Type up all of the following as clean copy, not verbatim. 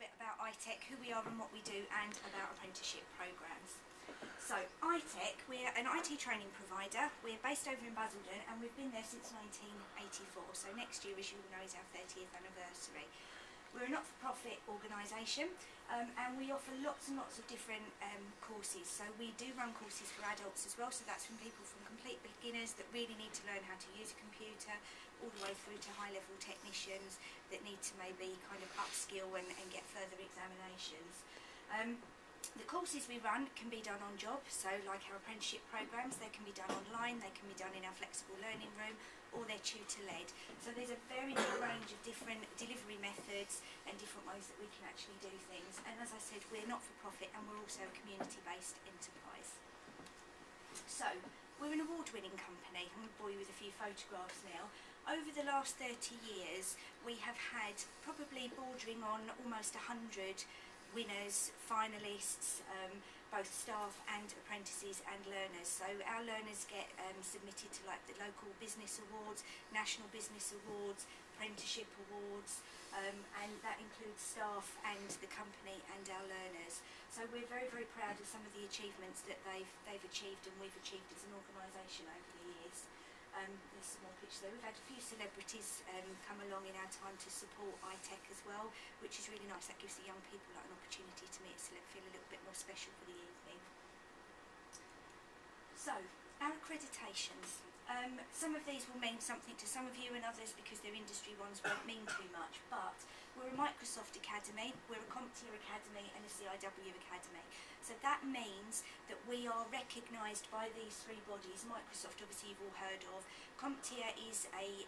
bit about ITEC, who we are and what we do, and about apprenticeship programmes. So, ITEC, we're an IT training provider. We're based over in Basildon and we've been there since 1984. So next year, as you all know, is our 30th anniversary. We're a not-for-profit organisation and we offer lots and lots of different courses. So we do run courses for adults as well, so that's from people from complete beginners that really need to learn how to use a computer, all the way through to high-level technicians that need to maybe kind of upskill and get further examinations. The courses we run can be done on job, so like our apprenticeship programmes, they can be done online, they can be done in our flexible learning room, or they're tutor-led. So there's a very big range of different delivery methods and different ways that we can actually do things. And as I said, we're not-for-profit and we're also a community-based enterprise. So, we're an award-winning company. I'm going to bore you with a few photographs now. Over the last 30 years, we have had probably bordering on almost 100 winners, finalists, both staff and apprentices and learners. So our learners get submitted to like the local business awards, national business awards, apprenticeship awards, and that includes staff and the company and our learners. So we're very, very proud of some of the achievements that they've achieved and we've achieved as an organisation over the years. There's some more pictures there. We've had a few celebrities come along in our time to support ITEC as well, which is really nice. That gives the young people like an opportunity to meet, so they feel a little bit more special for the evening. So, our accreditations. Some of these will mean something to some of you and others because they're industry ones won't mean too much, but we're a Microsoft Academy, we're a CompTIA Academy and a CIW Academy. So that means that we are recognised by these three bodies. Microsoft, obviously you've all heard of. CompTIA is a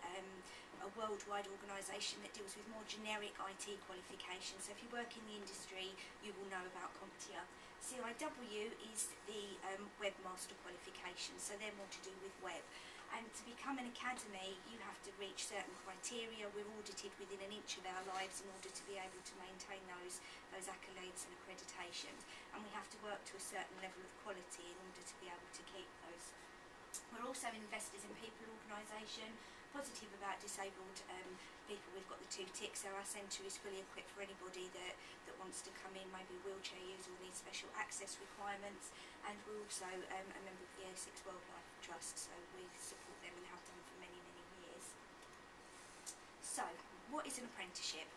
worldwide organisation that deals with more generic IT qualifications. So if you work in the industry, you will know about CompTIA. CIW is the webmaster qualification, so they're more to do with web. And to become an academy, you have to reach certain criteria. We're audited within an inch of our lives in order to be able to maintain those accolades and accreditations. And we have to work to a certain level of quality in order to be able to keep those. We're also investors in people organisation, positive about disabled people. We've got the 2 ticks, so our centre is fully equipped for anybody that wants to come in, maybe a wheelchair user or needs special access requirements. And we're also a member of the Essex Wildlife Trust, so we support them and have done for many, many years. So, what is an apprenticeship?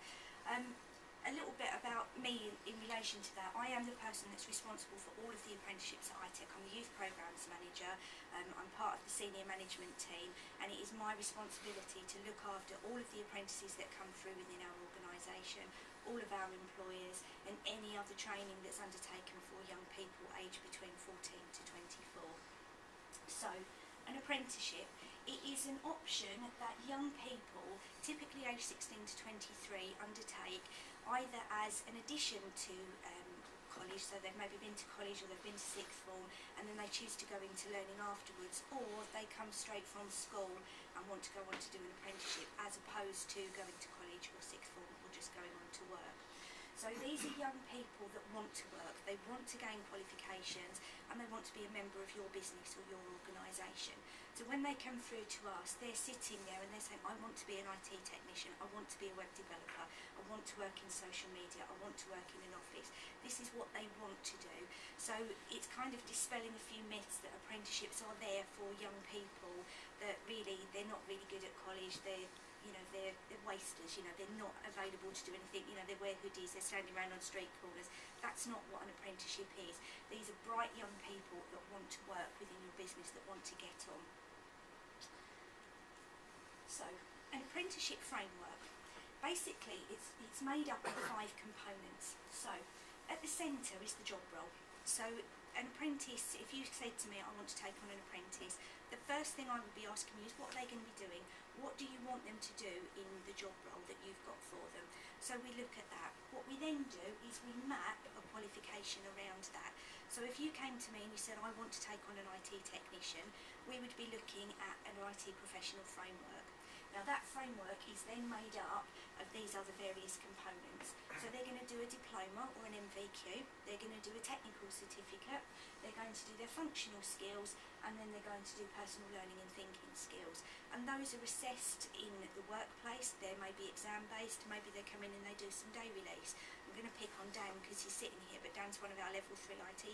A little bit about me in relation to that. I am the person that's responsible for all of the apprenticeships at ITEC. I'm the Youth Programmes Manager, I'm part of the Senior Management team, and it is my responsibility to look after all of the apprentices that come through within our organisation, all of our employers, and any other training that's undertaken for young people aged between 14 to 24. So, an apprenticeship, it is an option that young people, typically aged 16 to 23, undertake either as an addition to college, so they've maybe been to college or they've been to sixth form and then they choose to go into learning afterwards, or they come straight from school and want to go on to do an apprenticeship as opposed to going to college or sixth form or just going on to work. So these are young people that want to work, they want to gain qualifications and they want to be a member of your business or your organisation. So when they come through to us, they're sitting there and they're saying, I want to be an IT technician, I want to be a web developer, I want to work in social media, I want to work in an office. This is what they want to do. So it's kind of dispelling a few myths that apprenticeships are there for young people, that really they're not really good at college, they're wasters, they're not available to do anything, they wear hoodies, they're standing around on street corners. That's not what an apprenticeship is. These are bright young people that want to work within your business, that want to get on. So, an apprenticeship framework. Basically, it's made up of 5 components. So, at the centre is the job role. So, an apprentice, if you said to me, I want to take on an apprentice, the first thing I would be asking you is, what are they going to be doing? What do you want them to do in the job role that you've got for them? So we look at that. What we then do is we map a qualification around that. So if you came to me and you said, I want to take on an IT technician, we would be looking at an IT professional framework. Now that framework is then made up of these other various components. So they're going to do a diploma or an MVQ, they're going to do a technical certificate, they're going to do their functional skills, and then they're going to do personal learning and thinking skills. And those are assessed in the workplace. They may be exam based, maybe they come in and they do some day release. I'm going to pick on Dan because he's sitting here, but Dan's one of our level 3 IT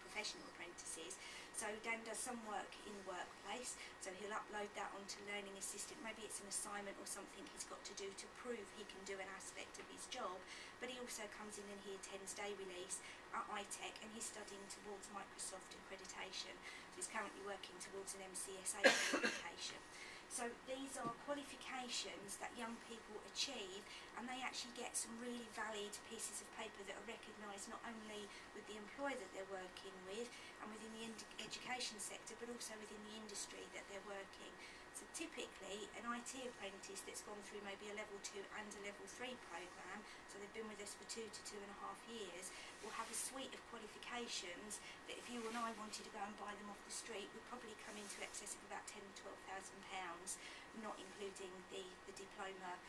professional apprentices. So Dan does some work in the workplace, so he'll upload that onto Learning Assistant. Maybe it's an assignment or something he's got to do to prove he can do an aspect of his job, but he also comes in and he attends day release at ITEC, and he's studying towards Microsoft accreditation. So he's currently working towards an MCSA qualification. So these are qualifications that young people achieve, and they actually get some really valid pieces of paper that are recognised not only with the employer that they're working with and within the education sector, but also within the industry that they're working. So typically an IT apprentice that's gone through maybe a level 2 and a level 3 programme, so they've been with us for 2 to 2.5 years, will have a suite of qualifications that if you and I wanted to go and buy them off the street would probably come into excess of about £10,000 to £12,000, not including the diploma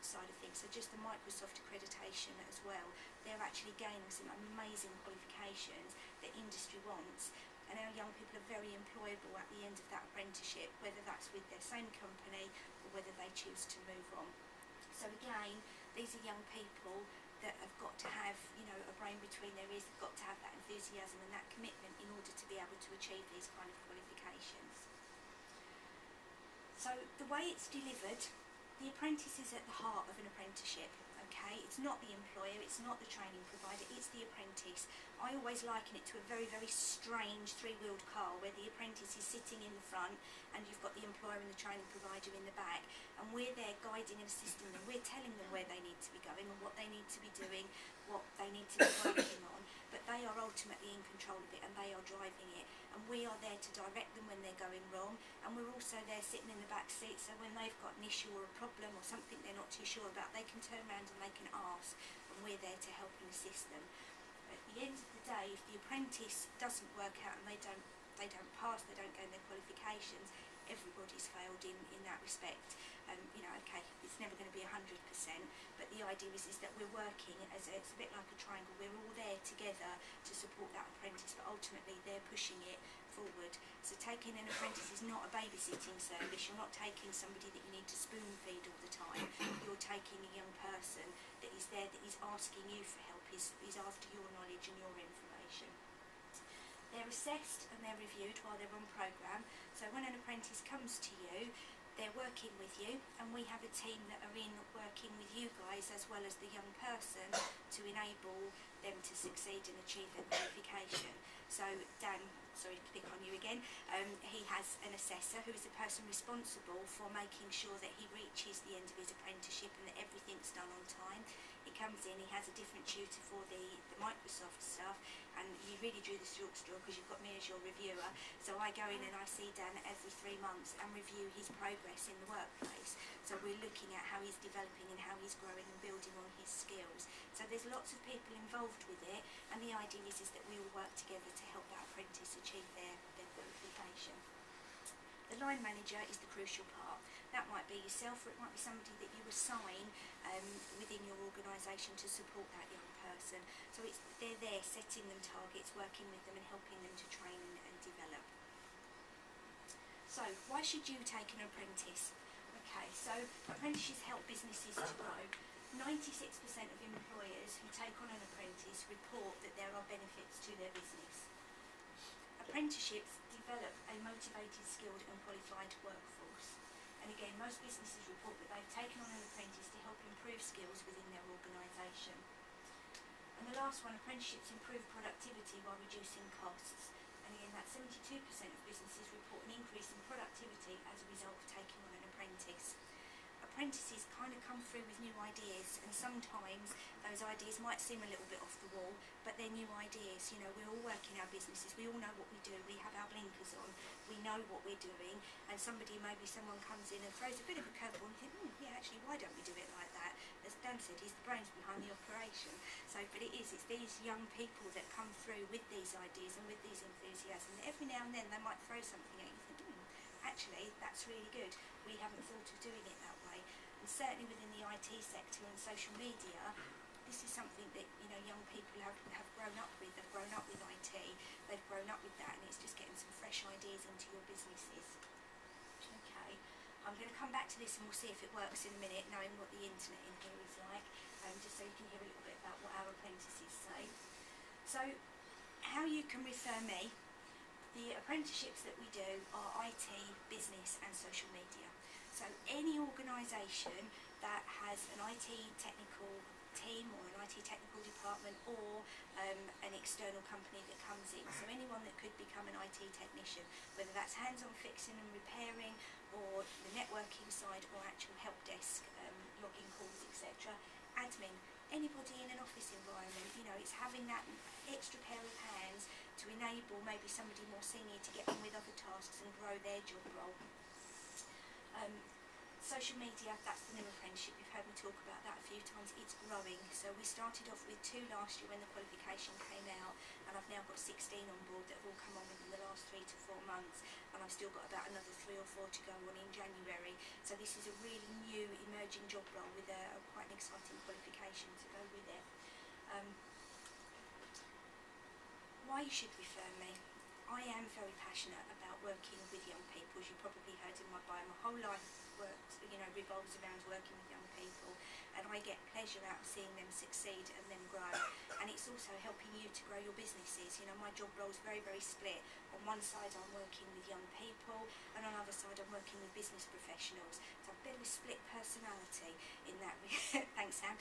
side of things. So just the Microsoft accreditation as well. They're actually gaining some amazing qualifications that industry wants. And our young people are very employable at the end of that apprenticeship, whether that's with their same company or whether they choose to move on. So again, these are young people that have got to have, a brain between their ears. They've got to have that enthusiasm and that commitment in order to be able to achieve these kind of qualifications. So the way it's delivered, the apprentice is at the heart of an apprenticeship. Okay, it's not the employer, it's not the training provider, it's the apprentice. I always liken it to a very, very strange 3-wheeled car where the apprentice is sitting in the front and you've got the employer and the training provider in the back, and we're there guiding and assisting them. We're telling them where they need to be going and what they need to be doing, what they need to be working on, but they are ultimately in control of it and they are driving it, and we are there to direct them when they're going wrong, and we're also there sitting in the back seat, so when they've got an issue or a problem or something they're not too sure about, they can turn around and they can ask, and we're there to help and assist them. At the end of the day, if the apprentice doesn't work out and they don't pass, they don't gain their qualifications, everybody's failed in that respect. Okay, it's never going to be 100%, but the idea is that we're working it's a bit like a triangle. We're all there together to support that apprentice, but ultimately they're pushing it forward. So taking an apprentice is not a babysitting service. You're not taking somebody that you need to spoon feed all the time. You're taking a young person that is there, that is asking you for help, is after your knowledge and your information. They're assessed and they're reviewed while they're on programme. So when an apprentice comes to you, they're working with you, and we have a team that are in working with you guys as well as the young person to enable them to succeed and achieve their qualification. So Dan, sorry to pick on you again, he has an assessor who is the person responsible for making sure that he reaches the end of his apprenticeship and that everything's done on time. He comes in, he has a different tutor for the Microsoft stuff, and you really drew the short straw because you've got me as your reviewer. So I go in and I see Dan every 3 months and review his progress in the workplace. So we're looking at how he's developing and how he's growing and building on his skills. So there's lots of people involved with it, and the idea is that we all work together to help that apprentice achieve their qualification. The line manager is the crucial part. That might be yourself, or it might be somebody that you assign within your organisation to support that young person. So they're there setting them targets, working with them and helping them to train and develop. So why should you take an apprentice? Okay, so apprentices help businesses to grow. 96% of employers who take on an apprentice report that there are benefits to their business. Apprenticeships develop a motivated, skilled and qualified workforce. And again, most businesses report that they've taken on an apprentice to help improve skills within their organisation. And the last one, apprenticeships improve productivity while reducing costs. And again, that 72% of businesses report an increase in productivity as a result of taking on an apprentice. Apprentices kind of come through with new ideas, and sometimes those ideas might seem a little bit off the wall, but they're new ideas. We're all working our businesses, we all know what we do, we have our blinkers on, we know what we're doing, and maybe someone comes in and throws a bit of a curveball and you think, yeah, actually, why don't we do it like that? As Dan said, he's the brains behind the operation. But it's these young people that come through with these ideas and with these enthusiasm. Every now and then they might throw something at you and think, actually, that's really good. We haven't thought of doing it that way. And certainly within the IT sector and social media, this is something that, you know, young people have grown up with. They've grown up with IT, they've grown up with that, and it's just getting some fresh ideas into your businesses. Okay, I'm going to come back to this and we'll see if it works in a minute, knowing what the internet in here is like, just so you can hear a little bit about what our apprentices say. So, how you can refer me, the apprenticeships that we do are IT, business and social media. So any organisation that has an IT technical team or an IT technical department, or an external company that comes in. So anyone that could become an IT technician, whether that's hands-on fixing and repairing, or the networking side, or actual help desk, logging calls, etc. Admin, anybody in an office environment, you know, it's having that extra pair of hands to enable maybe somebody more senior to get on with other tasks and grow their job role. Social media, that's the new apprenticeship. You've heard me talk about that a few times. It's growing. So we started off with 2 last year when the qualification came out, and I've now got 16 on board that have all come on within the last 3 to 4 months, and I've still got about another 3 or 4 to go on in January. So this is a really new emerging job role with a quite an exciting qualification to go with it. Why you should refer me? I am very passionate about working with young people. As you probably heard in my bio, my whole life works, you know, revolves around working with young people, and I get pleasure out of seeing them succeed and them grow. And it's also helping you to grow your businesses. You know, my job role is very, very split. On one side I'm working with young people, and on the other side I'm working with business professionals. So I've a bit of a split personality in that. Thanks, Sam.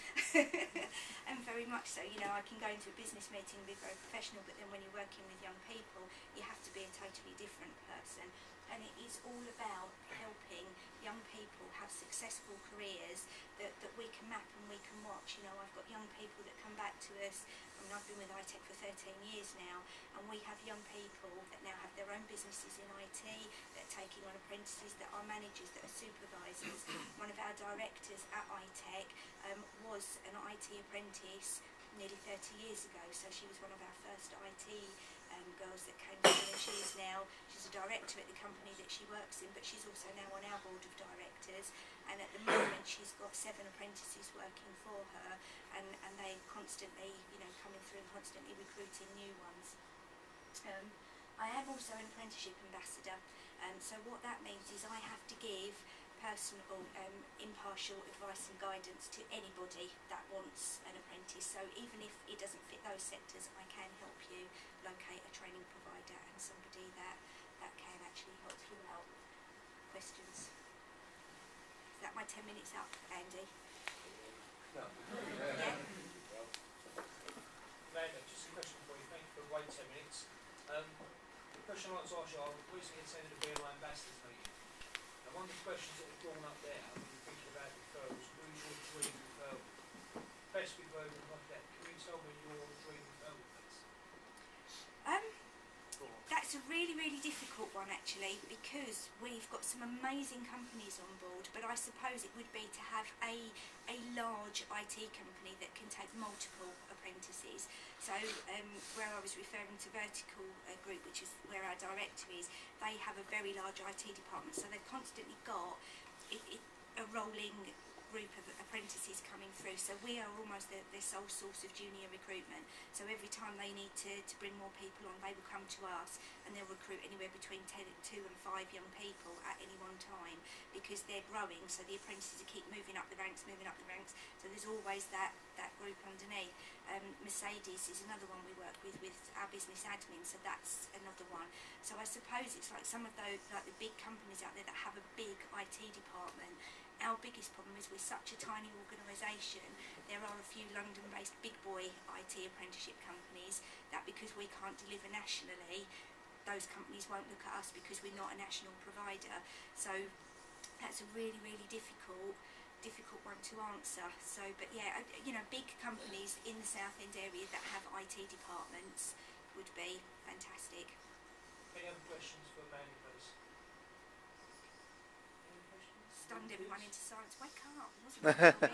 And very much so, you know, I can go into a business meeting and be very professional, but then when you're working with young people, you have to be a totally different person. And it is all about helping young people have successful careers that we can map and we can watch. You know, I've got young people that come back to us. I mean, I've been with ITEC for 13 years now, and we have young people that now have their own businesses in IT, that are taking on apprentices, that are managers, that are supervisors. One of our directors at ITEC was an IT apprentice nearly 30 years ago, so she was one of our first IT girls that came through, and she's a director at the company that she works in, but she's also now on our board of directors, and at the moment she's got 7 apprentices working for her, and they constantly, you know, coming through and constantly recruiting new ones. I am also an apprenticeship ambassador, so what that means is I have to give personal, impartial advice and guidance to anybody that wants an apprentice. So even if it doesn't fit those sectors, I can help you locate a training provider and somebody that can actually help you out. Questions? Is that my 10 minutes up, Andy? No. Yeah? Amanda, just a question for you. Thank you for waiting 10 minutes. The question I want to ask you, I recently attended a BNI ambassadors meeting. And one of the questions that was drawn up there, when you're thinking about referrals, who's your dream referral? Best referral like that. Can you tell me your dream referral, please? That's a really, really difficult one actually, because we've got some amazing companies on board, but I suppose it would be to have a large IT company that can take multiple apprentices. So where I was referring to Vertical Group, which is where our director is, they have a very large IT department, so they've constantly got a rolling group of apprentices coming through, so we are almost the sole source of junior recruitment. So every time they need to bring more people on, they will come to us, and they'll recruit anywhere between 2 and 5 young people at any one time, because they're growing, so the apprentices keep moving up the ranks, so there's always that group underneath. Mercedes is another one we work with our business admin, so that's another one. So I suppose it's like some of those, like the big companies out there that have a big IT department. Our biggest problem is we're such a tiny organisation. There are a few London-based big boy IT apprenticeship companies that, because we can't deliver nationally, those companies won't look at us because we're not a national provider. So that's a really, really difficult one to answer. So, but yeah, you know, big companies in the Southend area that have IT departments would be fantastic. Any other questions for Amanda, please? Stunned everyone into silence. Wake up! Wasn't it?